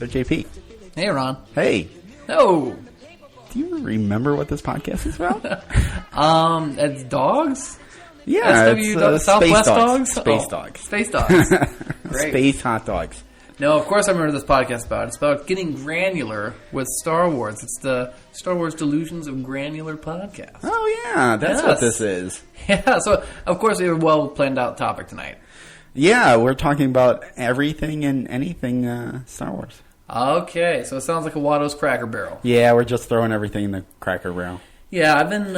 So JP. Hey, Ron. Hey. Oh. Do you remember what this podcast is about? It's dogs? Yeah, it's Southwest dogs? Space dogs. Space dogs. Great. Space hot dogs. No, of course I remember this podcast about. It's about getting granular with Star Wars. It's the Star Wars Delusions of Granular podcast. Oh, yeah. That's what this is. Yeah, so, of course, we have a well-planned out topic tonight. Yeah, we're talking about everything and anything Star Wars. Okay, so it sounds like a Watto's Cracker Barrel. Yeah, we're just throwing everything in the Cracker Barrel. Yeah, I've been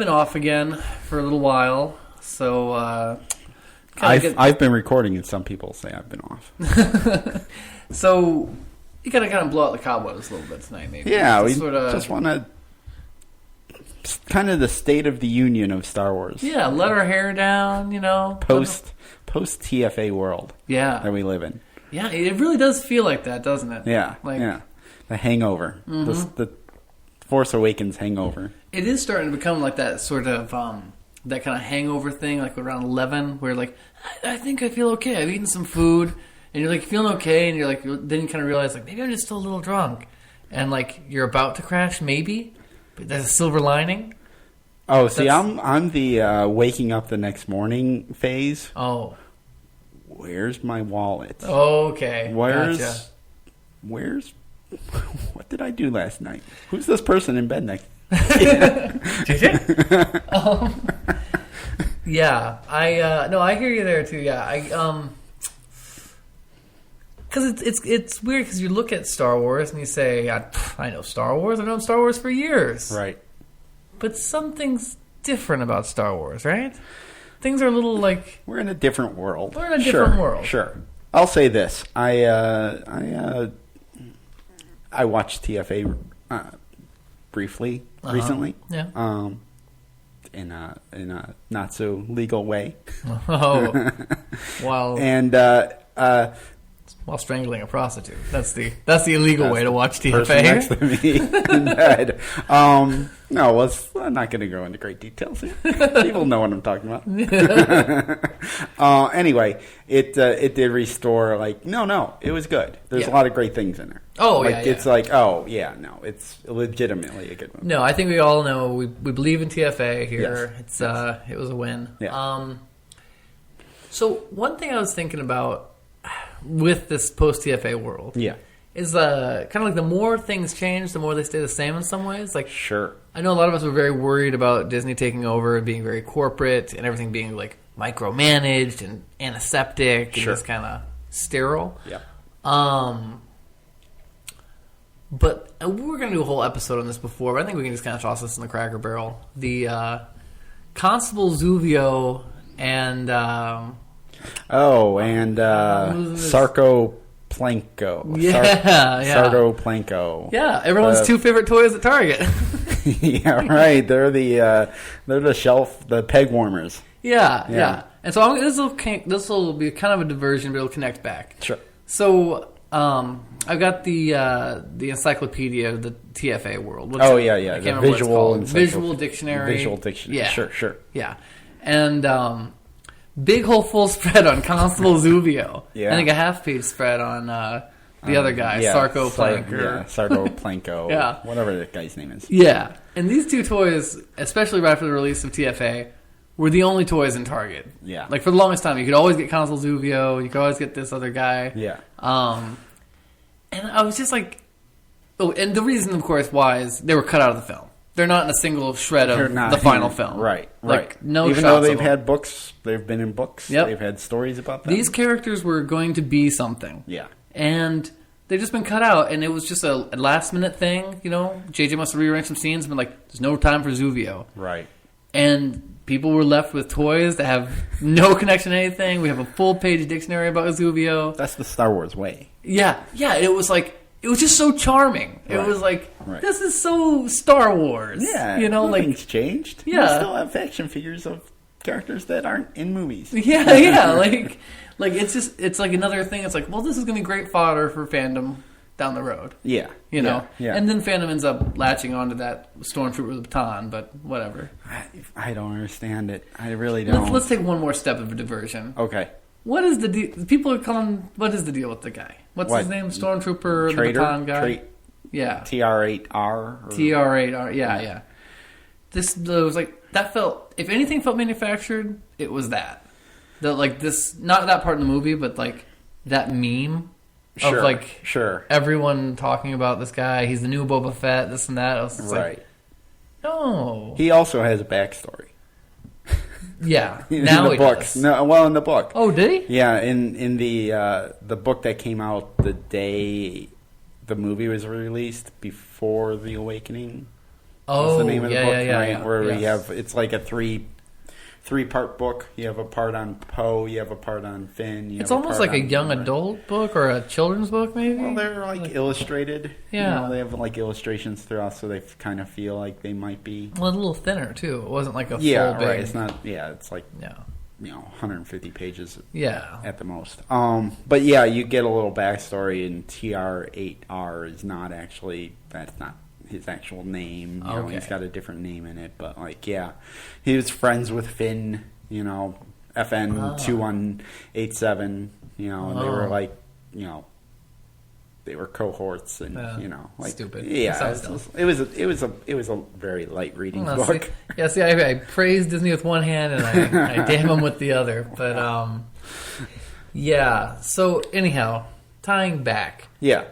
off again for a little while, so I've been recording, and some people say I've been off. So you gotta kind of blow out the cobwebs a little bit tonight, maybe. Yeah, we just want to kind of the state of the union of Star Wars. Yeah, let our hair down, Post TFA world. Yeah, that we live in. Yeah, it really does feel like that, doesn't it? Yeah, yeah. The hangover, the Force Awakens hangover. It is starting to become like that sort of that kind of hangover thing, like around 11, where like I think I feel okay. I've eaten some food, and you're like feeling okay, and you're like then you kind of realize like maybe I'm just still a little drunk, and like you're about to crash, maybe, but there's a silver lining. Oh, see, I'm the waking up the next morning phase. Oh. Where's my wallet? Okay. Where's what did I do last night? Who's this person in bed next? Yeah, I hear you there too. Yeah, because it's weird because you look at Star Wars and you say, I know Star Wars. I've known Star Wars for years. Right. But something's different about Star Wars, right? Things are a little like... We're in a different world. We're in a different world. Sure. I'll say this. I watched TFA briefly recently. Yeah. In a not so legal way. Oh. Wow. And while strangling a prostitute. That's the illegal way to watch TFA. Person next to me in bed. No, I'm not going to go into great details here. People know what I'm talking about. Anyway, it did restore. Like, no, it was good. There's a lot of great things in there. Oh, like, yeah. It's like, it's legitimately a good movie. No, I think we all know we believe in TFA here. Yes. It was a win. Yeah. So one thing I was thinking about with this post-TFA world is kind of like the more things change, the more they stay the same in some ways. Like, sure. I know a lot of us were very worried about Disney taking over and being very corporate and everything being like micromanaged and antiseptic and just kind of sterile. Yeah. But we were going to do a whole episode on this before, but I think we can just kind of toss this in the Cracker Barrel. The Constable Zuvio and... Sarko Planko. Yeah. Sarko Planko. Yeah, everyone's two favorite toys at Target. Yeah, right. They're the shelf, the peg warmers. Yeah. And so this will be kind of a diversion, but it'll connect back. Sure. So I've got the encyclopedia of the TFA world. The Visual dictionary. Visual dictionary. Yeah. Sure. Yeah, and. Big whole full spread on Constable Zuvio. Yeah. I think a half-page spread on the other guy, Sarko Planko. Sarko Planko. Yeah. Whatever that guy's name is. Yeah. And these two toys, especially right after the release of TFA, were the only toys in Target. Yeah. Like, for the longest time, you could always get Constable Zuvio, you could always get this other guy. Yeah. And I was just like... Oh, and the reason, of course, why is they were cut out of the film. They're not in a single shred of the final film. Right. No Even though they've had books, they've been in books. Yep. They've had stories about them. These characters were going to be something. Yeah. And they've just been cut out, and it was just a last-minute thing, JJ must have rearranged some scenes and been like, there's no time for Zuvio. Right. And people were left with toys that have no connection to anything. We have a full-page dictionary about Zuvio. That's the Star Wars way. Yeah. It was like... It was just so charming. It was like, this is so Star Wars. Yeah, nothing's changed. Yeah, we still have action figures of characters that aren't in movies. Yeah. like it's like another thing. It's like, well, this is going to be great fodder for fandom down the road. Yeah, Yeah. And then fandom ends up latching onto that stormtrooper with a baton, but whatever. I don't understand it. I really don't. Let's take one more step of a diversion. Okay. What is the deal? People are calling. What is the deal with the guy? What's his name? Stormtrooper, Traitor? the baton guy. Yeah. TR8R. TR8R. Yeah. This was like that felt. If anything felt manufactured, it was that. This, not that part in the movie, but like that meme of everyone talking about this guy. He's the new Boba Fett. This and that. I was just like, no. He also has a backstory. Yeah, now in the books. No, in the book. Oh, did he? Yeah, in the book that came out the day the movie was released, Before the Awakening. Oh, was the name of the book, right? Yeah. Where we have, it's like a three-part book. You have a part on Poe, you have a part on Finn. It's almost like a young adult book or a children's book, maybe. Well, they're like illustrated. Yeah, they have like illustrations throughout, so they kind of feel like they might be. Well, a little thinner too. It wasn't like a full right. big. It's not. Yeah, it's like 150 pages. Yeah, at the most. But yeah, you get a little backstory, and TR8R is not actually. That's not his actual name. You know, he's got a different name in it, but like, yeah, he was friends with Finn. You know, FN2187. You know, and they were like, you know, they were cohorts, and you know, like stupid. Yeah, it was a very light reading book. See, I praise Disney with one hand, and I damn them with the other. But yeah. So anyhow, tying back. Yeah.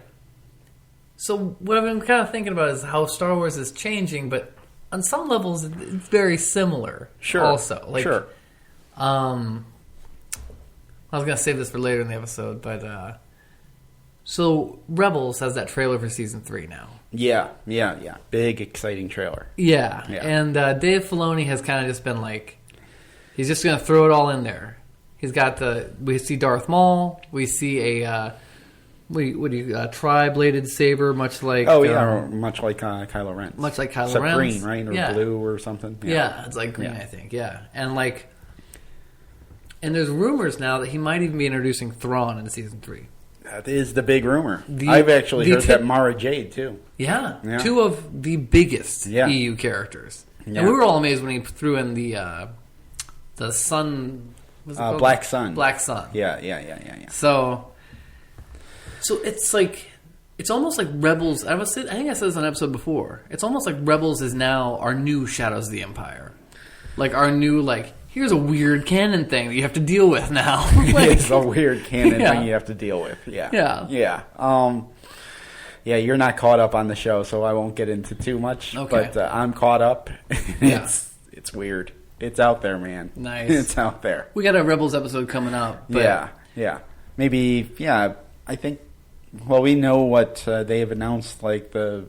So what I've been kind of thinking about is how Star Wars is changing, but on some levels it's very similar. Sure. Also, like, sure. I was gonna save this for later in the episode, but so Rebels has that trailer for season 3 now. Yeah. Big exciting trailer. Yeah. And Dave Filoni has kind of just been like, he's just gonna throw it all in there. He's got we see Darth Maul, we see a tri-bladed saber, much like... much like Kylo Ren. Much like Kylo Ren. Except green, right? Or blue or something. Yeah, it's like green, I think, And like... And there's rumors now that he might even be introducing Thrawn into Season 3. That is the big rumor. I've actually heard that Mara Jade, too. Yeah, two of the biggest EU characters. Yeah. And we were all amazed when he threw in the sun... Black Sun. Black Sun. Yeah. So it's like, it's almost like Rebels. I think I said this on an episode before. It's almost like Rebels is now our new Shadows of the Empire, like our new here's a weird canon thing that you have to deal with now. It's a weird canon thing you have to deal with. Yeah. You're not caught up on the show, so I won't get into too much. Okay. But I'm caught up. It's weird. It's out there, man. Nice. It's out there. We got a Rebels episode coming up. But Yeah. Maybe. Yeah. I think. Well, we know what they have announced, like the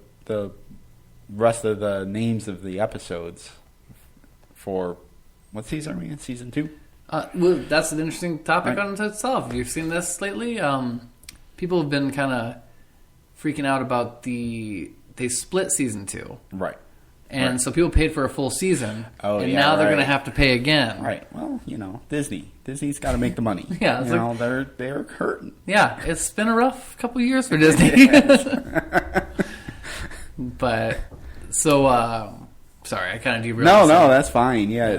rest of the names of the episodes for what season are we in? Season 2? Well, that's an interesting topic on itself. Have you seen this lately? People have been kind of freaking out about they split season 2. Right. And so people paid for a full season, and now they're going to have to pay again. Right. Well, Disney's got to make the money. They're hurting. Yeah, it's been a rough couple years for Disney. But sorry, I kind of derailed. No, that's fine. Yeah,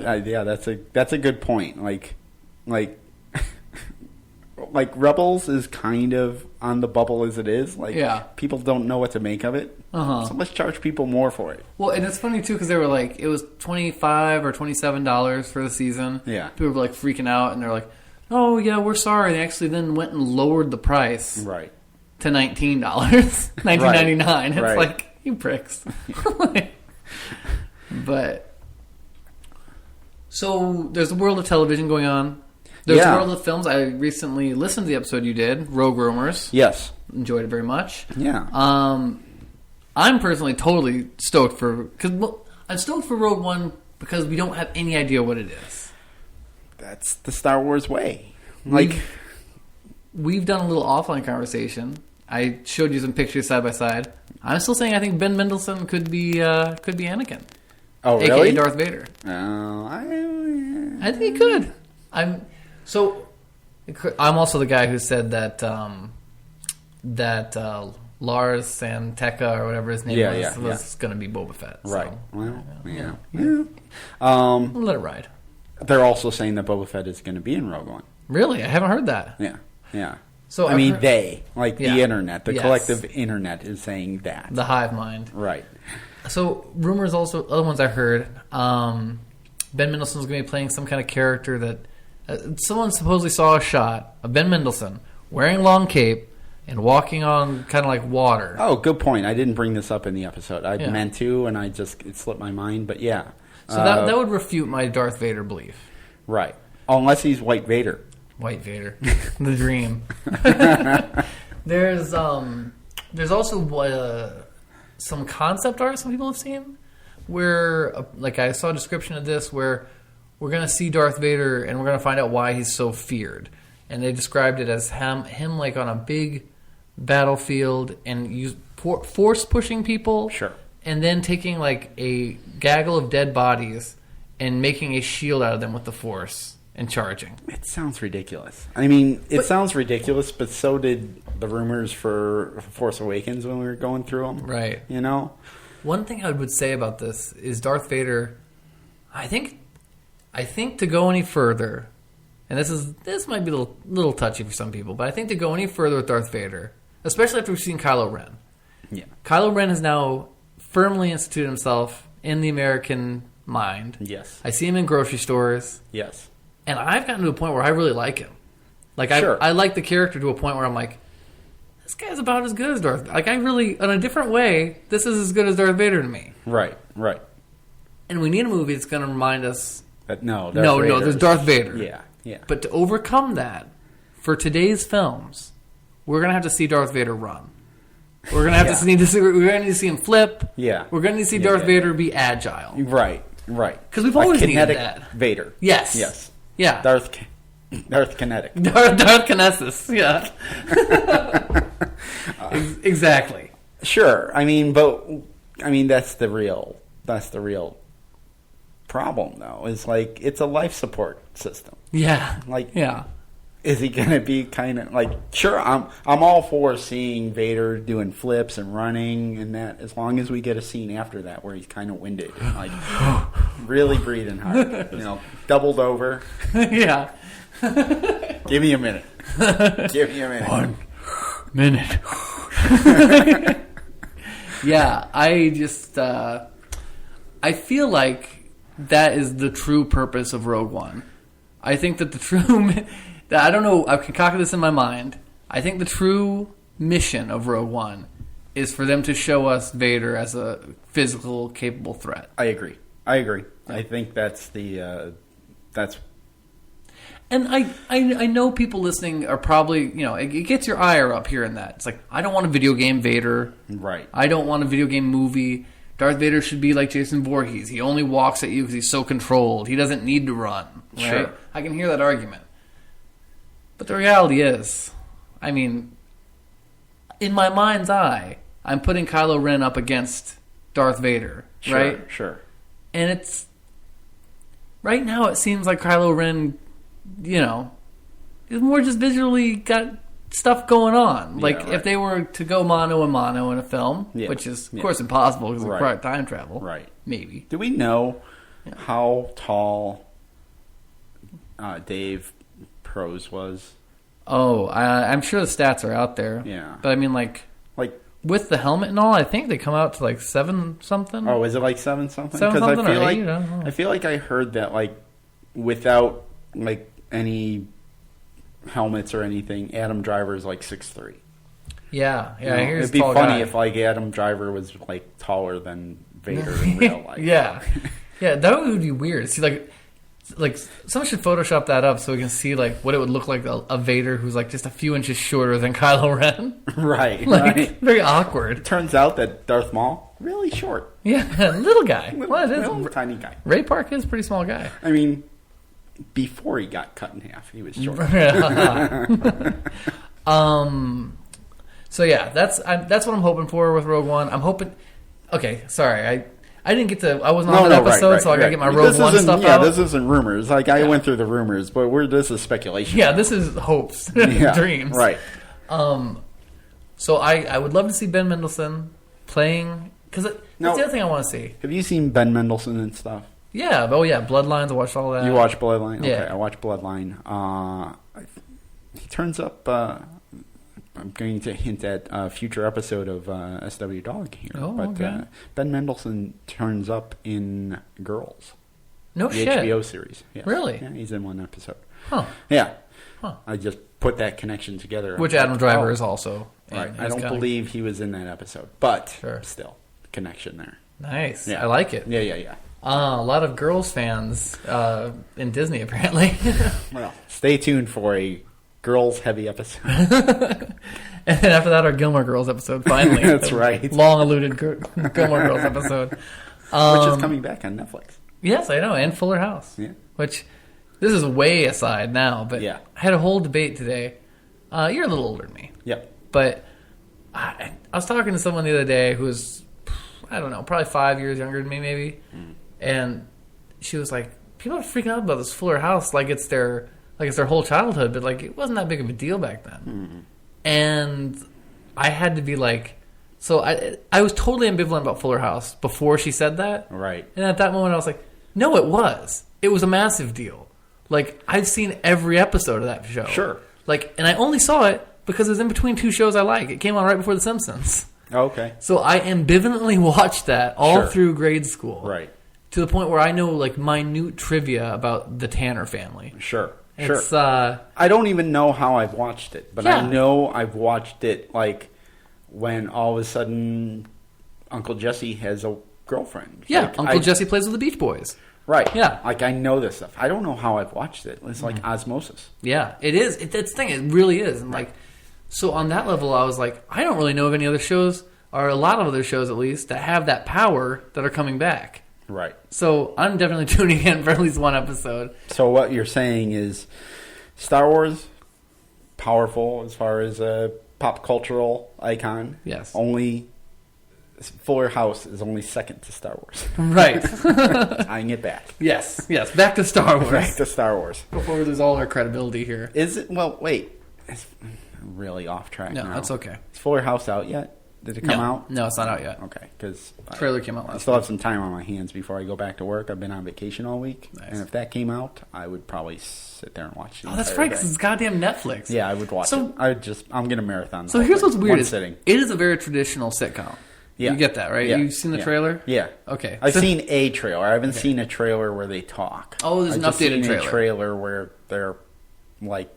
that's a good point. Like Rebels is kind of on the bubble as it is. People don't know what to make of it. So let's charge people more for it. Well, and it's funny too because they were like, it was $25 or $27 for the season. Yeah, people were like freaking out, and they're like, "Oh yeah, we're sorry." They actually then went and lowered the price to $19, $19.99. It's like, you pricks. But so there's the world of television going on. There's the world of films. I recently listened to the episode you did, Rogue Rumors. Yes. Enjoyed it very much. Yeah. I'm personally totally stoked for... I'm stoked for Rogue One because we don't have any idea what it is. That's the Star Wars way. We've done a little offline conversation. I showed you some pictures side by side. I'm still saying I think Ben Mendelsohn could be Anakin. Oh, really? AKA Darth Vader. I think he could. I'm also the guy who said that Lars Santeca or whatever his name was going to be Boba Fett. So, right. Well, let it ride. They're also saying that Boba Fett is going to be in Rogue One. Really? I haven't heard that. Yeah, yeah. So I mean, the internet, the Yes. collective internet is saying that. The hive mind. Right. So rumors also, other ones I heard, Ben Mendelsohn's going to be playing some kind of character that someone supposedly saw a shot of Ben Mendelsohn wearing a long cape and walking on kind of like water. Oh, good point. I didn't bring this up in the episode. I meant to, and it slipped my mind, but yeah. So that would refute my Darth Vader belief. Right. Unless he's White Vader. White Vader. The dream. There's also some concept art some people have seen where, like I saw a description of this where we're going to see Darth Vader and we're going to find out why he's so feared. And they described it as him like on a big battlefield and force pushing people. Sure. And then taking like a gaggle of dead bodies and making a shield out of them with the Force and charging. It sounds ridiculous. I mean, sounds ridiculous, but so did the rumors for Force Awakens when we were going through them. Right. You know? One thing I would say about this is Darth Vader, I think to go any further, and this might be a little touchy for some people, but I think to go any further with Darth Vader, especially after we've seen Kylo Ren. Yeah. Kylo Ren has now firmly instituted himself in the American mind. Yes. I see him in grocery stores. Yes. And I've gotten to a point where I really like him. Like, sure. I like the character to a point where I'm like, this guy's about as good as Darth Vader. Like, I really, in a different way, this is as good as Darth Vader to me. Right, right. And we need a movie that's going to remind us... That no, there's Darth Vader. Yeah, yeah. But to overcome that, for today's films, we're going to have to see Darth Vader run. We're going to have to need to see... We're going to need to see him flip. Yeah. We're going to need to see Darth Vader be agile. Right, right. Because we've always needed that. Vader. Yes. Yes. Yeah. Darth Kinetic. Darth Kinesis, yeah. Exactly. Sure. I mean, that's the real problem, though. Is like it's a life support system. Yeah. Like, yeah. Is he gonna be kind of like? Sure, I'm all for seeing Vader doing flips and running and that, as long as we get a scene after that where he's kind of winded, and like really breathing hard, doubled over. Yeah. Give me a minute. Give me a minute. 1 minute. Yeah, I just I feel like that is the true purpose of Rogue One. I think that the true I don't know, I've concocted this in my mind. I think the true mission of Rogue One is for them to show us Vader as a physical, capable threat. I agree. I think that's that's. And I know people listening are probably, it gets your ire up hearing that. It's like, I don't want a video game Vader. Right. I don't want a video game movie. Darth Vader should be like Jason Voorhees. He only walks at you because he's so controlled. He doesn't need to run. Right? Sure. I can hear that argument. But the reality is, I mean, in my mind's eye, I'm putting Kylo Ren up against Darth Vader, right? Sure. And it's... Right now, it seems like Kylo Ren, is more just visually got stuff going on. Yeah, like, right. if they were to go mano a mano in a film, which is, of course, impossible because it requires time travel. Right. Maybe. Do we know how tall Dave Prose was? Oh, I'm sure the stats are out there. Yeah. But I mean, like with the helmet and all, I think they come out to like 7 something. Oh, is it like 7 something? 7 something I feel or like 8, I don't know. I feel like I heard that like without like any helmets or anything, Adam Driver is like 6'3". Yeah, I hear he's it'd be tall funny guy. if like Adam Driver was like taller than Vader in real life. Yeah, that would be weird. See, like someone should Photoshop that up so we can see like what it would look like a Vader who's like just a few inches shorter than Kylo Ren. Right, like very awkward. It turns out that Darth Maul really short. Yeah, little guy. Little tiny guy. Ray Park is a pretty small guy. I mean, before he got cut in half, he was short. So yeah, that's what I'm hoping for with Rogue One. I'm hoping. Okay, sorry, I didn't get to. I wasn't on that episode, so I gotta get my Rogue One stuff out. Yeah, this isn't rumors. Like I went through the rumors, but this is speculation. Yeah, this is hopes, dreams. Right. So I would love to see Ben Mendelsohn playing because that's the other thing I want to see. Have you seen Ben Mendelsohn and stuff? Yeah. Oh yeah, Bloodlines. I watched all that. You watched Bloodline? Okay, Yeah. I watched Bloodline. I he turns up. I'm going to hint at a future episode of SW Dog here. Oh, but okay. Ben Mendelsohn turns up in Girls. No the shit. HBO series. Yes. Really? Yeah, he's in one episode. Huh. Yeah. Huh. I just put that connection together. Which Adam Driver is also. Right. I don't believe he was in that episode, but still, connection there. Nice. Yeah. I like it. Yeah. A lot of Girls fans in Disney, apparently. Well, stay tuned for a Girls-heavy episode. And then after that, our Gilmore Girls episode, finally. That's right. Long-alluded Gilmore Girls episode. Which is coming back on Netflix. Yes, I know, and Fuller House. Yeah. Which, this is way aside now, but yeah. I had a whole debate today. You're a little older than me. Yep. But I was talking to someone the other day who was, I don't know, probably 5 years younger than me, maybe. Mm. And she was like, people are freaking out about this Fuller House like it's their whole childhood, but like it wasn't that big of a deal back then. Mm. And I had to be like, so I was totally ambivalent about Fuller House before she said that. Right. And at that moment I was like, no, it was. It was a massive deal. Like, I've seen every episode of that show. Sure. Like, and I only saw it because it was in between two shows I like. It came on right before The Simpsons. Okay. So I ambivalently watched that all through grade school. Right. To the point where I know, like, minute trivia about the Tanner family. Sure. It's, I don't even know how I've watched it, but I know I've watched it, like, when all of a sudden Uncle Jesse has a girlfriend. Yeah, like, Uncle Jesse plays with the Beach Boys. Right. Yeah. Like, I know this stuff. I don't know how I've watched it. It's like osmosis. Yeah, it is. That's the thing. It really is. And, like, so on that level, I was like, I don't really know of any other shows, or a lot of other shows at least, that have that power that are coming back. Right. So I'm definitely tuning in for at least one episode. So what you're saying is Star Wars, powerful as far as a pop cultural icon. Yes. Only Fuller House is only second to Star Wars. Right. Tying it back. Yes. Back to Star Wars. Back to Star Wars. Before we lose all our credibility here. Is it? Well, wait. It's really off track now. No, that's okay. Is Fuller House out yet? Did it come out? No, it's not out yet. Okay, because trailer came out last I still have some time on my hands before I go back to work. I've been on vacation all week, and if that came out, I would probably sit there and watch it. Oh, that's right, because it's goddamn Netflix. Yeah, I would watch it. I'm going to marathon. So here's what's weird: sitting. It is a very traditional sitcom. Yeah. You get that, right? Yeah. You've seen the trailer? Yeah. Okay. I've seen a trailer. I haven't seen a trailer where they talk. Oh, there's an updated trailer. I've seen a trailer where they're like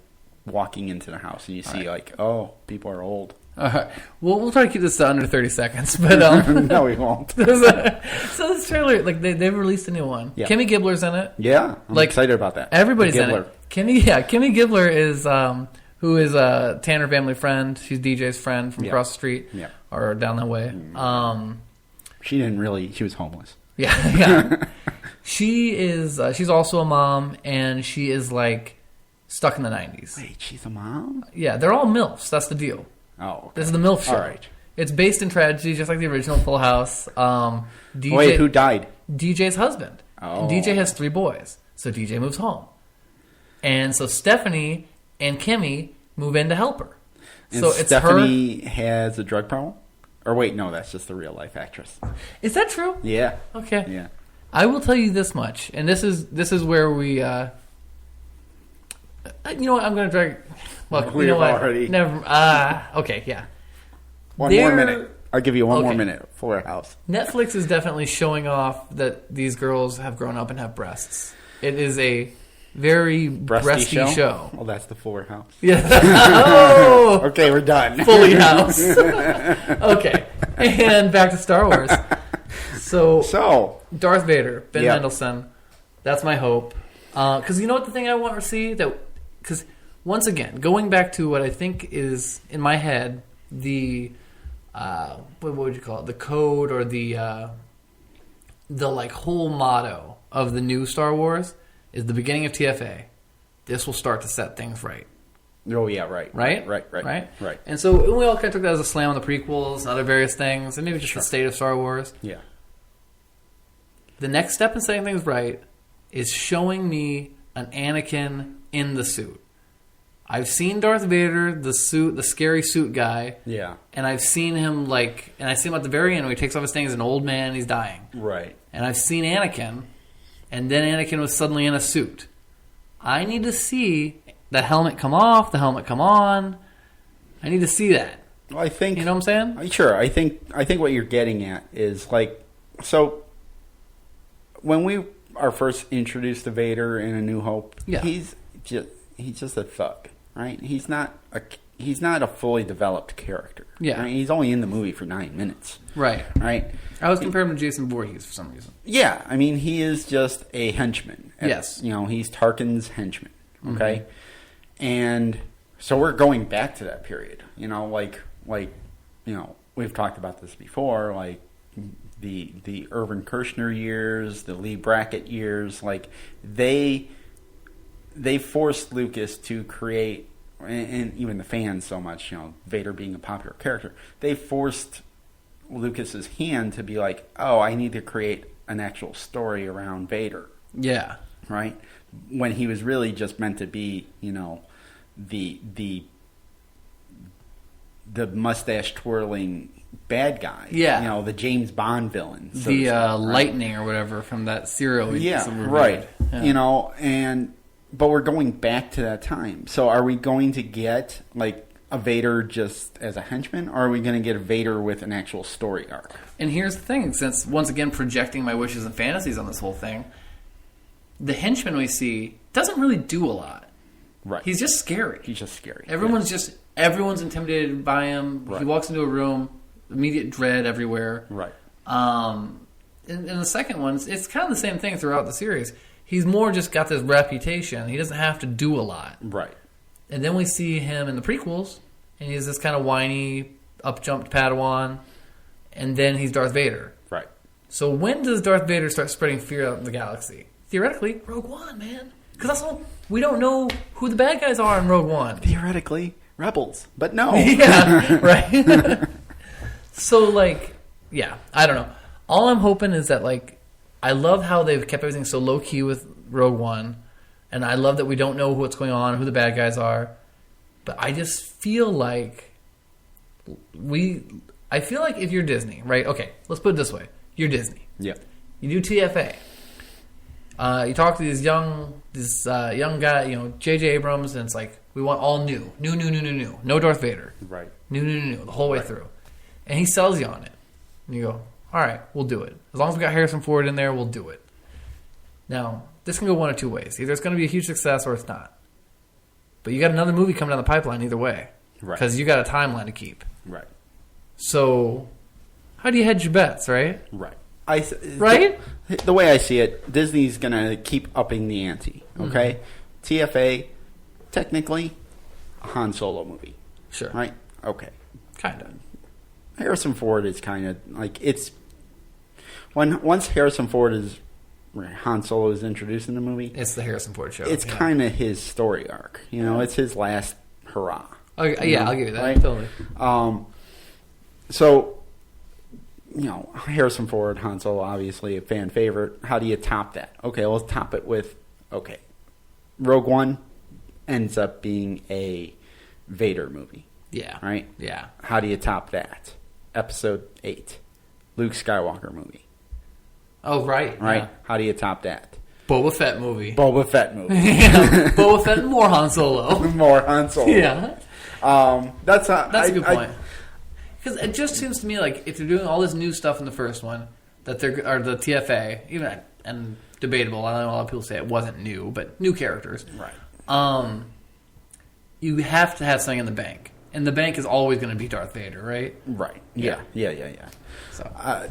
walking into the house, and you see like, oh, people are old. Well, we'll try to keep this to under 30 seconds, but no, we won't. So this trailer, like they've released a new one. Yeah. Kimmy Gibbler's in it. Yeah, I'm excited about that. Everybody's in it. Kimmy Gibbler is who is a Tanner family friend. She's DJ's friend from across the street, or down that way. She didn't really. She was homeless. Yeah. She is. She's also a mom, and she is like stuck in the 90s. Wait, she's a mom? Yeah, they're all MILFs. That's the deal. Oh, okay. This is the MILF show. All right. It's based in tragedy, just like the original Full House. Wait, who died? DJ's husband. Oh. And DJ has 3 boys, so DJ moves home. And so Stephanie and Kimmy move in to help her. And so it's Stephanie has a drug problem? Or wait, no, that's just the real life actress. Is that true? Yeah. Okay. Yeah. I will tell you this much, and this is where we. You know what? I'm going to drag. Well, We've you know what? already. Never. Okay. Yeah. One more minute. I'll give you one more minute. Fuller House. Netflix is definitely showing off that these girls have grown up and have breasts. It is a very breasty show. Well, that's the Fuller House. Yeah. Oh. Okay, we're done. Fully House. Okay. And back to Star Wars. So Darth Vader, Ben Mendelsohn. That's my hope. Because you know what the thing I want to see? Because once again, going back to what I think is, in my head, the... what would you call it? The code or the like whole motto of the new Star Wars is the beginning of TFA. This will start to set things right. Oh yeah, right. Right. And so we all kind of took that as a slam on the prequels and other various things, and maybe just the state of Star Wars. Yeah. The next step in setting things right is showing me an Anakin in the suit. I've seen Darth Vader, the suit, the scary suit guy. Yeah. And I've seen him and I see him at the very end when he takes off his thing as an old man and he's dying. Right. And I've seen Anakin, and then Anakin was suddenly in a suit. I need to see that helmet come off, the helmet come on. I need to see that. Well, I think, you know what I'm saying? Sure. I think what you're getting at is like, so when we are first introduced to Vader in A New Hope, he's just a thug, right? He's not a fully developed character. Yeah. Right? He's only in the movie for 9 minutes. Right. Right. I was comparing him to Jason Voorhees for some reason. Yeah. I mean, he is just a henchman. Yes. You know, he's Tarkin's henchman. Okay. Mm-hmm. And so we're going back to that period. You know, like you know, we've talked about this before, like the Irvin Kershner years, the Lee Brackett years, like they forced Lucas to create, and even the fans so much, you know, Vader being a popular character, they forced Lucas's hand to be like, oh, I need to create an actual story around Vader. Yeah. Right? When he was really just meant to be, you know, the mustache twirling bad guy. Yeah. You know, the James Bond villain. So the lightning or whatever from that serial. Yeah, right. Yeah. You know, but we're going back to that time. So are we going to get like a Vader just as a henchman, or are we going to get a Vader with an actual story arc? And here's the thing, since once again projecting my wishes and fantasies on this whole thing, the henchman we see doesn't really do a lot. Right. He's just scary. He's just scary. Everyone's intimidated by him. Right. He walks into a room, immediate dread everywhere. Right. In the second one, it's kind of the same thing throughout the series. He's more just got this reputation. He doesn't have to do a lot. Right. And then we see him in the prequels, and he's this kind of whiny, up-jumped Padawan, and then he's Darth Vader. Right. So when does Darth Vader start spreading fear out in the galaxy? Theoretically, Rogue One, man. Because we don't know who the bad guys are in Rogue One. Theoretically, Rebels. But no. Yeah, right? So, like, yeah, I don't know. All I'm hoping is that, like, I love how they've kept everything so low-key with Rogue One, and I love that we don't know what's going on, who the bad guys are, but I just feel like I feel like if you're Disney, right? Okay, let's put it this way. You're Disney. Yeah. You do TFA. You talk to this young guy, you know, J.J. Abrams, and it's like, we want all new. New. No Darth Vader. Right. New, the whole way through. And he sells you on it. And you go, all right, we'll do it. As long as we got Harrison Ford in there, we'll do it. Now, this can go one of two ways. Either it's going to be a huge success or it's not. But you got another movie coming down the pipeline either way. Right. Because you got a timeline to keep. Right. So, how do you hedge your bets, right? Right. Right? The way I see it, Disney's going to keep upping the ante, okay? Mm-hmm. TFA, technically, a Han Solo movie. Sure. Right? Okay. Kind of. Harrison Ford is kind of like, it's... Once Harrison Ford is... Han Solo is introduced in the movie... It's the Harrison Ford show. It's kind of his story arc. You know, it's his last hurrah. Oh, yeah, I'll give you that. Right? Totally. So... You know, Harrison Ford, Han Solo, obviously a fan favorite. How do you top that? Okay, let's top it with, Rogue One ends up being a Vader movie. Yeah. Right? Yeah. How do you top that? Episode 8, Luke Skywalker movie. Oh, right. Right? Yeah. How do you top that? Boba Fett movie. Yeah, Boba Fett and more Han Solo. More Han Solo. Yeah. That's a good point. Because it just seems to me like if they're doing all this new stuff in the first one, or the TFA, even and debatable. I know a lot of people say it wasn't new, but new characters. Right. You have to have something in the bank, and the bank is always going to be Darth Vader, right? Right. Yeah. So,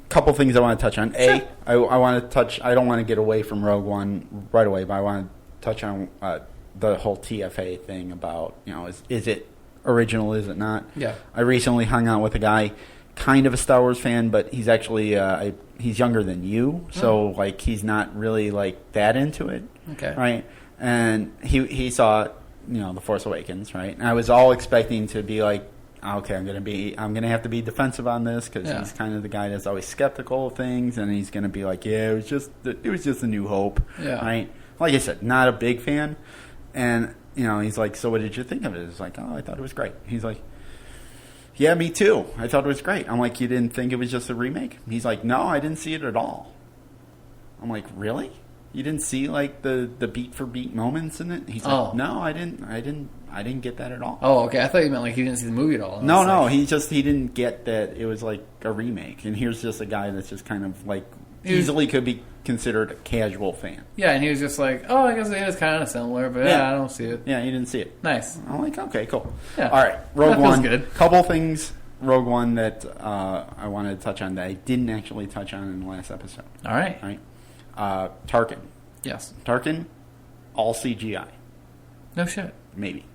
couple things I want to touch on. Sure. I want to touch. I don't want to get away from Rogue One right away, but I want to touch on the whole TFA thing about, you know, is it original, is it not? Yeah. I recently hung out with a guy, kind of a Star Wars fan, but he's actually he's younger than you, so like he's not really like that into it. Okay. Right. And he saw, you know, The Force Awakens, right? And I was all expecting to be like, okay, I'm gonna have to be defensive on this because he's kind of the guy that's always skeptical of things, and he's gonna be like, yeah, it was just a New Hope, right? Like I said, not a big fan, and you know, he's like, so what did you think of it? It's like, oh, I thought it was great. He's like, yeah, me too. I thought it was great. I'm like, you didn't think it was just a remake? He's like, no, I didn't see it at all. I'm like, really? You didn't see like the beat for beat moments in it? He's like, no, I didn't get that at all. Oh, okay. I thought you meant like he didn't see the movie at all. No, he didn't get that it was like a remake. And here's just a guy that's just kind of like easily could be considered a casual fan. Yeah, and he was just like, I guess it is kind of similar, but I don't see it. Yeah, you didn't see it. Nice. I'm like, okay, cool. Yeah. All right, Rogue One. Good. Couple things, Rogue One, that I wanted to touch on that I didn't actually touch on in the last episode. All right. Tarkin. Yes. Tarkin, all CGI. No shit. Maybe.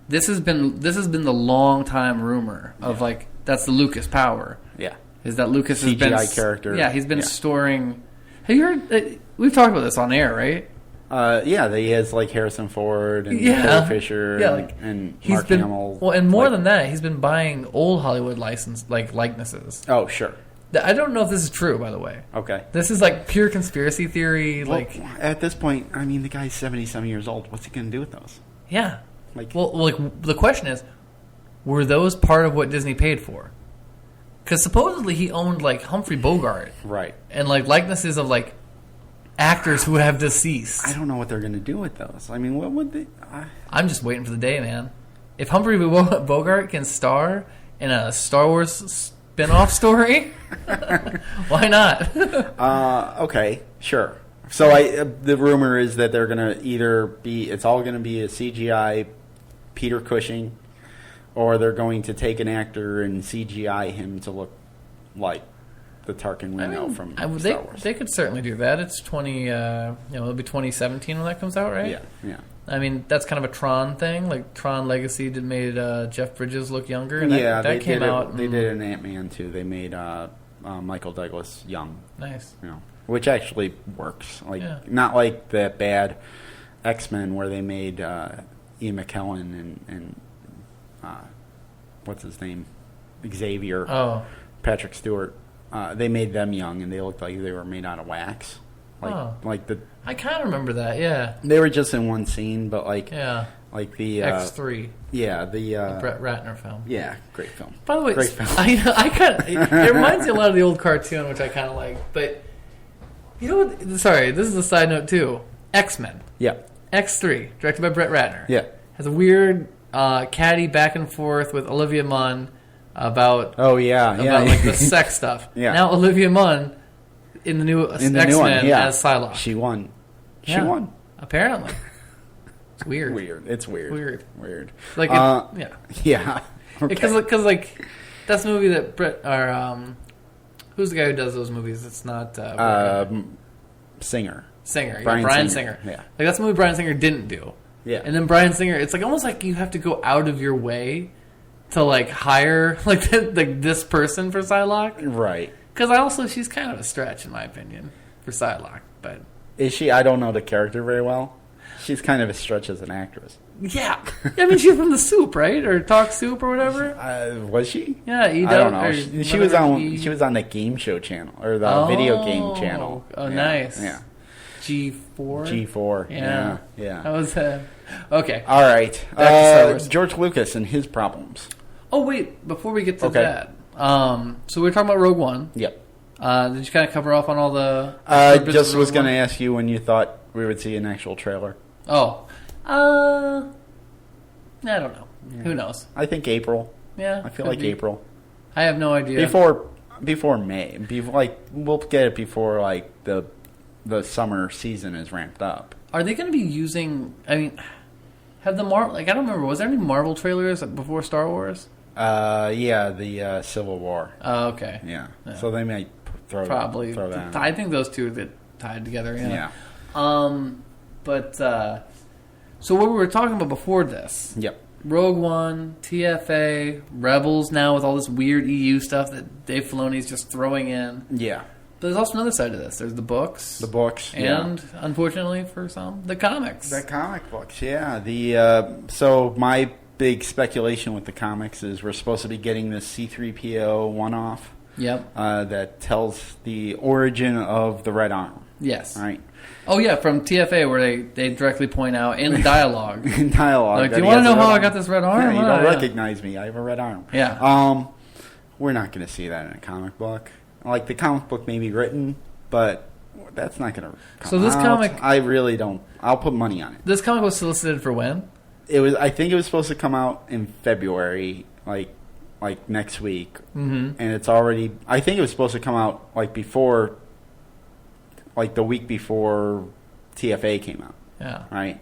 This has been the long time rumor of like that's the Lucas power. Yeah. Is that Lucas CGI has been character? Yeah, he's been storing. Have you heard? We've talked about this on air, right? Yeah, he has like Harrison Ford and Carrie Fisher and Mark Hamill. Well, and more than that, he's been buying old Hollywood likenesses. Oh, sure. I don't know if this is true, by the way. Okay. This is like pure conspiracy theory. Well, at this point, I mean, the guy's 70-some years old. What's he going to do with those? Yeah. The question is, were those part of what Disney paid for? Because supposedly he owned like Humphrey Bogart, right, and like likenesses of like actors who have deceased. I don't know what they're going to do with those. I mean, what would they? I'm just waiting for the day, man. If Humphrey Bogart can star in a Star Wars spin-off story, why not? Okay, sure. So the rumor is that they're going to it's all going to be a CGI Peter Cushing, or they're going to take an actor and CGI him to look like the Tarkin we know from Star Wars. They could certainly do that. It's it'll be 2017 when that comes out, right? Yeah. I mean, that's kind of a Tron thing. Like Tron Legacy made Jeff Bridges look younger. And that came out. They did an Ant-Man too. They made Michael Douglas young. Nice. Which actually works. Not like the bad X-Men where they made Ian McKellen and what's his name? Xavier. Patrick Stewart. They made them young and they looked like they were made out of wax. I kind of remember that, yeah. They were just in one scene, but like the X3. Yeah, the Brett Ratner film. Yeah, great film. By the way, great film. It reminds me a lot of the old cartoon, which I kind of like. But you know what? Sorry, this is a side note too. X-Men. Yeah. X3, directed by Brett Ratner. Yeah. Has a weird catty back and forth with Olivia Munn about like the sex stuff. Yeah. Now Olivia Munn in the new X-Men as Psylocke. She won. She won. Apparently. It's weird. It's weird. Like, yeah. Because like that's the movie that Brett who's the guy who does those movies? It's not Singer. Bryan Singer. Yeah. Like that's the movie Bryan Singer didn't do. Yeah. And then Bryan Singer, it's like almost like you have to go out of your way to like hire like this person for Psylocke. Right. Because she's kind of a stretch in my opinion for Psylocke, but is she? I don't know the character very well. She's kind of a stretch as an actress. Yeah. I mean, she's from The Soup, right? Or Talk Soup or whatever. Was she? Yeah, I don't know. She was on. She was on the game show channel or the video game channel. Oh, yeah. Nice. Yeah. G4. Yeah. That was okay. All right. George Lucas and his problems. Oh wait, before we get to that, so we were talking about Rogue One. Yep. Did you kind of cover off on all the? Just was going to ask you when you thought we would see an actual trailer. Oh, I don't know. Yeah. Who knows? I think April. Yeah, I feel like April. I have no idea. Before May. We'll get it before like the summer season is ramped up. Are they going to be using? I mean, have the Marvel? Like I don't remember. Was there any Marvel trailers before Star Wars? The Civil War. Oh, okay. Yeah. So they might throw that. I think those two get tied together. Yeah. But so what we were talking about before this. Yep. Rogue One, TFA, Rebels now with all this weird EU stuff that Dave Filoni's just throwing in. Yeah. But there's also another side to this. There's the books. And, unfortunately for some, the comics. The comic books, yeah. So my big speculation with the comics is we're supposed to be getting this C-3PO one-off. Yep. That tells the origin of the Red Arm. Yes. Right. Oh, yeah, from TFA where they directly point out in dialogue. In dialogue. Like, do you want to know how I got this red arm? Yeah, you don't recognize me. I have a red arm. Yeah. We're not going to see that in a comic book. Like, the comic book may be written, but That's not going to come So this out. comic... I really don't. I'll put money on it. This comic was solicited for when? I think it was supposed to come out in February, like next week. Mm-hmm. And it's already... I think it was supposed to come out, before... the week before TFA came out. Yeah. Right?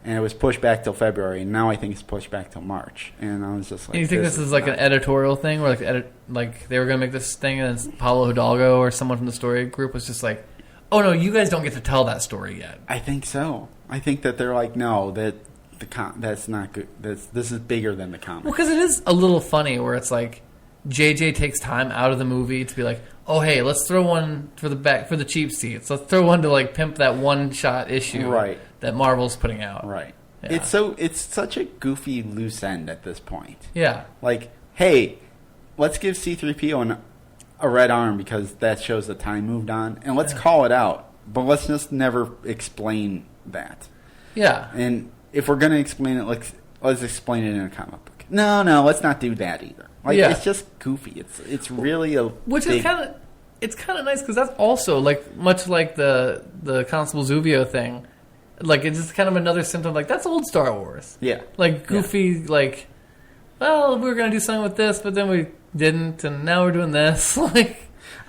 And it was pushed back till February, and now I think it's pushed back till March. And I was just like... And you think this is like an editorial thing, where they were going to make this thing, and then Paulo Hidalgo or someone from the story group was just like, oh no, you guys don't get to tell that story yet. I think so. I think that they're like, no, that's not good. This is bigger than the comic. Well, because it is a little funny where it's like JJ takes time out of the movie to be like, oh hey, let's throw one for the cheap seats. Let's throw one to pimp that one shot issue that Marvel's putting out. Right. Yeah. It's such a goofy loose end at this point. Yeah. Hey, let's give C-3PO a red arm because that shows the time moved on, and let's call it out. But let's just never explain that. Yeah. And if we're gonna explain it, let's explain it in a comic book. No, let's not do that either. It's just goofy. It's really is kind of nice because that's also much like the Constable Zuvio thing. It's just kind of another symptom. That's old Star Wars. Yeah. Goofy. Yeah. Well, we were gonna do something with this, but then we didn't, and now we're doing this.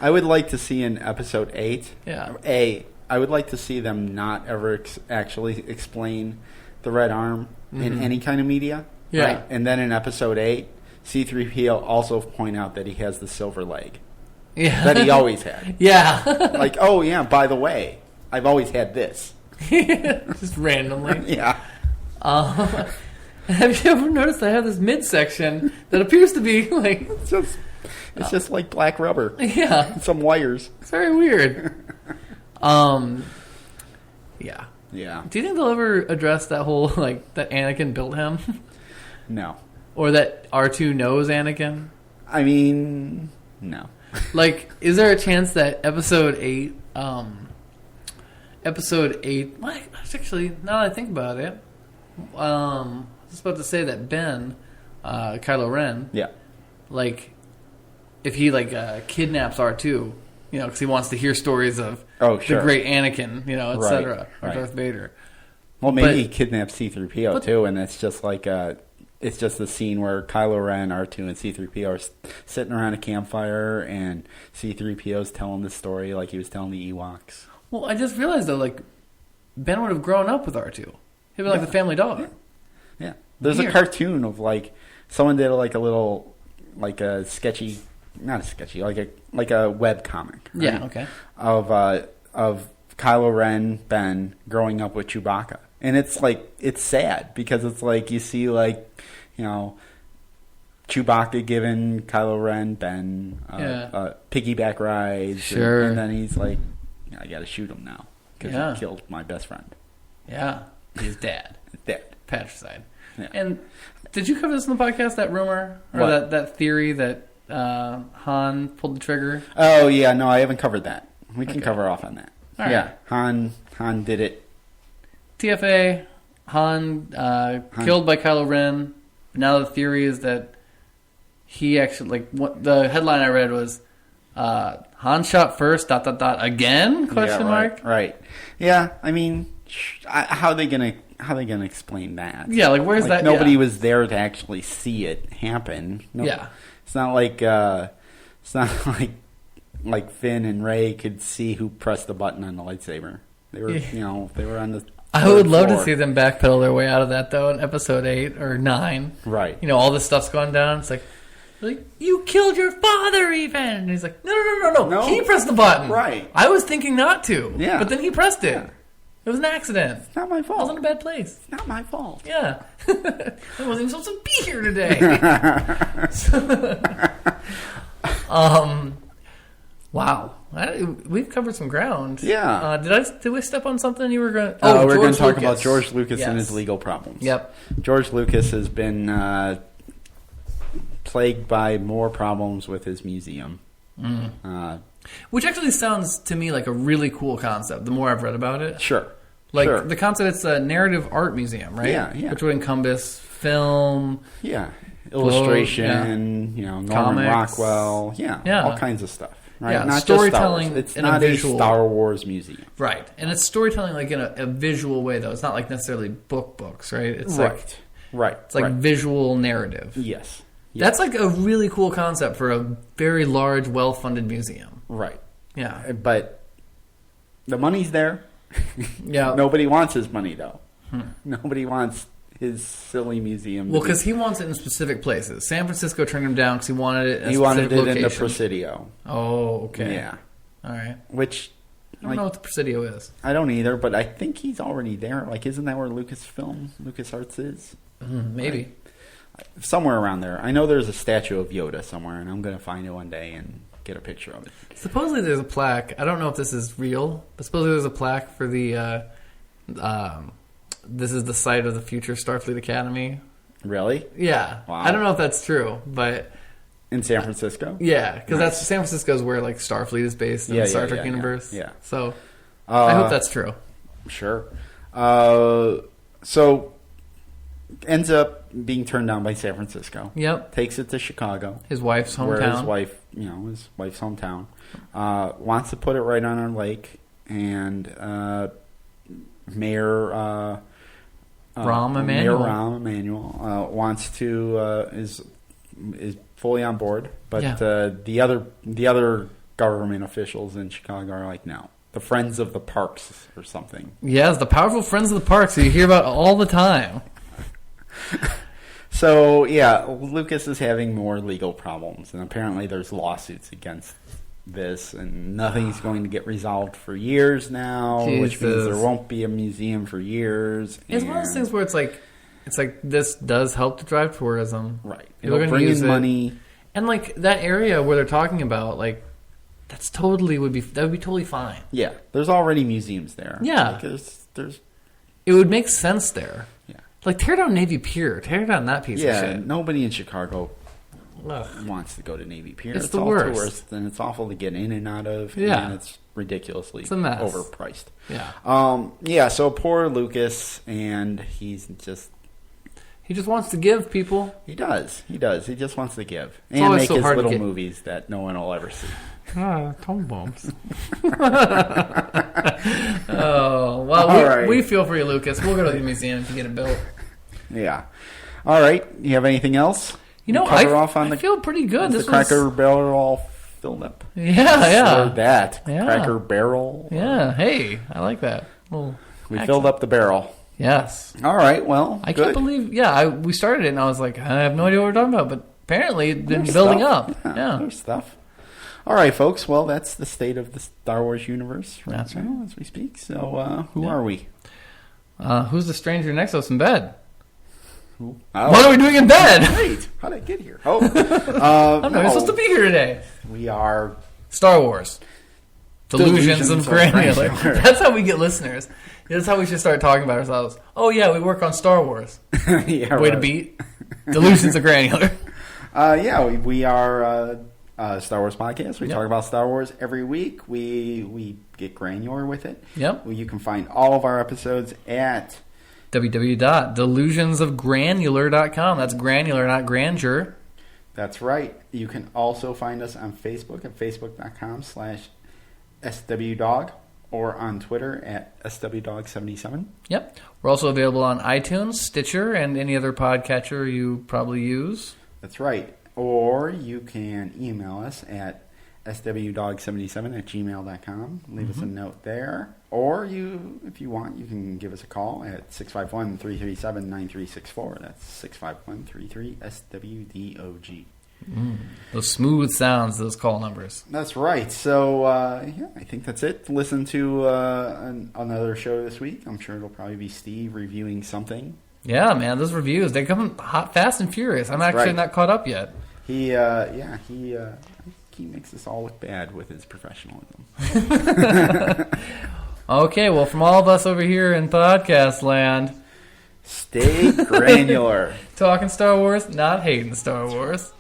I would like to see in Episode 8. Yeah. I would like to see them not ever actually explain the red arm in any kind of media. Yeah. Right? And then in Episode 8, C-3PO also point out that he has the silver leg. Yeah. That he always had. Yeah. Oh yeah, by the way, I've always had this. Just randomly. Yeah. Have you ever noticed I have this midsection that appears to be it's just like black rubber. Yeah. Some wires. It's very weird. Yeah. Yeah. Do you think they'll ever address that whole that Anakin built him? No. Or that R2 knows Anakin? I mean, no. Is there a chance that Episode 8 well, actually, now that I think about it, I was about to say that Ben, Kylo Ren, yeah, if he kidnaps R2, because he wants to hear stories of sure, the great Anakin, etc., or right. Darth Vader. Well, maybe he kidnaps C-3PO too, and it's just it's just the scene where Kylo Ren, R2, and C-3PO are sitting around a campfire, and C-3PO's telling the story like he was telling the Ewoks. Well, I just realized though, Ben would have grown up with R2. He'd be like the family dog. Yeah. There's a cartoon of someone did a little a sketchy, not a sketchy, like a web comic. Right? Yeah. Okay. Of Kylo Ren, Ben growing up with Chewbacca, and it's sad because it's you see Chewbacca giving Kylo Ren, Ben piggyback rides, sure, and then he's like, I got to shoot him now because he killed my best friend. Yeah, he's dead. Dead. Patricide. Yeah. And did you cover this in the podcast? That rumor or that theory that Han pulled the trigger? Oh yeah, no, I haven't covered that. We can cover off on that. All right. Han did it. TFA, Han killed by Kylo Ren. Now the theory is that he actually what the headline I read was Han shot first. ... again? Question mark. Right. Yeah. I mean, how are they gonna explain that? Yeah. Where's that? Nobody was there to actually see it happen. No, yeah. It's not like Finn and Rey could see who pressed the button on the lightsaber. They were, they were on the. I would love to see them backpedal their way out of that though in Episode 8 or 9. Right. All this stuff's going down. It's like, you killed your father even. And he's like, no. He pressed the button. Right. I was thinking not to. Yeah. But then he pressed it. Yeah. It was an accident. It's not my fault. I was in a bad place. It's not my fault. Yeah. I wasn't even supposed to be here today. Wow. We've covered some ground. Yeah. Did we step on something you were going to... Oh, we're going to talk about George Lucas and his legal problems. Yep. George Lucas has been plagued by more problems with his museum. Which actually sounds to me like a really cool concept, the more I've read about it. Sure. The concept, it's a narrative art museum, right? Yeah. Which would encompass film... Yeah. Illustration, Norman comics. Rockwell. Yeah. All kinds of stuff. right? Yeah, not storytelling just Star Wars. It's in not a visual... Star Wars museum. Right. And it's storytelling like in a visual way, though. It's not like necessarily books, right? It's right. It's like visual narrative. Yes. That's like a really cool concept for a very large, well-funded museum. Right. Yeah. But the money's there. Yeah. Nobody wants his money, though. Nobody wants his silly museum. Well, because he wants it in specific places. San Francisco turned him down because he wanted it in a He wanted specific it in the location. Presidio. Oh, okay. Yeah. All right. Which... I don't know what the Presidio is. I don't either, but I think he's already there. Like, isn't that where LucasArts is? Maybe. Right. Somewhere around there. I know there's a statue of Yoda somewhere, and I'm going to find it one day and get a picture of it. Supposedly there's a plaque. I don't know if this is real, but supposedly there's a plaque for the... this is the site of the future Starfleet Academy. Really? Yeah. Wow. I don't know if that's true, but... In San Francisco? Yeah, because that's San Francisco is where like Starfleet is based in the Star Trek universe. Yeah. So I hope that's true. Sure. So ends up being turned down by San Francisco. Yep. Takes it to Chicago. His wife's hometown. Where his wife's hometown. Wants to put it right on our lake, and Mayor Rahm Emanuel wants to is fully on board, but the other government officials in Chicago are like, no, the Friends of the Parks or something. Yes, the powerful Friends of the Parks that you hear about all the time. So yeah, Lucas is having more legal problems, and apparently there's lawsuits against this, and nothing's going to get resolved for years now, which means there won't be a museum for years. It's one of those things where it's like this does help to drive tourism, right? It'll bring in money, and like that area where they're talking about, like that would be totally fine. Yeah, there's already museums there. Yeah, like there's it would make sense there. Yeah, like tear down Navy Pier, tear down that piece of shit. Yeah, nobody in Chicago wants to go to Navy Pier. It's the worst. Tourists, and it's awful to get in and out of. Yeah, and it's ridiculously overpriced. Yeah. So poor Lucas, and he just wants to give people. He does. He just wants to give and make his little movies that no one will ever see. Tone bombs. Oh well, we feel for you, Lucas. We'll go to the museum to get it built. Yeah. All right. You have anything else? I feel pretty good. This Cracker Barrel all filled up. Yeah. Or that Cracker Barrel. Yeah. Hey, I like that. We filled up the barrel. Yes. All right. Well, I can't believe. Yeah, we started it, and I was like, I have no idea what we're talking about, but apparently it's been building up. Yeah. There's stuff. All right, folks. Well, that's the state of the Star Wars universe right now as we speak. So, who are we? Who's the stranger next to us in bed? Oh. What are we doing in bed? Wait, how did I get here? I'm not supposed to be here today. We are Star Wars. Delusions of Granular. That's how we get listeners. That's how we should start talking about ourselves. Oh yeah, we work on Star Wars. Way to beat. Delusions of Granular. We are a Star Wars podcast. We talk about Star Wars every week. We get granular with it. Yep. You can find all of our episodes at www.delusionsofgranular.com. That's granular, not grandeur. That's right. You can also find us on Facebook at facebook.com/SWDog or on Twitter at SWDog77. Yep. We're also available on iTunes, Stitcher, and any other podcatcher you probably use. That's right. Or you can email us at swdog77@gmail.com. Leave us a note there. Or if you want, you can give us a call at 651-337-9364. That's 651-33-SWDOG. Those smooth sounds, those call numbers. That's right. So, I think that's it. Listen to another show this week. I'm sure it'll probably be Steve reviewing something. Yeah, man, those reviews, they come hot, fast, and furious. I'm actually not caught up yet. He makes us all look bad with his professionalism. Okay, well, from all of us over here in podcast land, stay granular. Talking Star Wars, not hating Star Wars.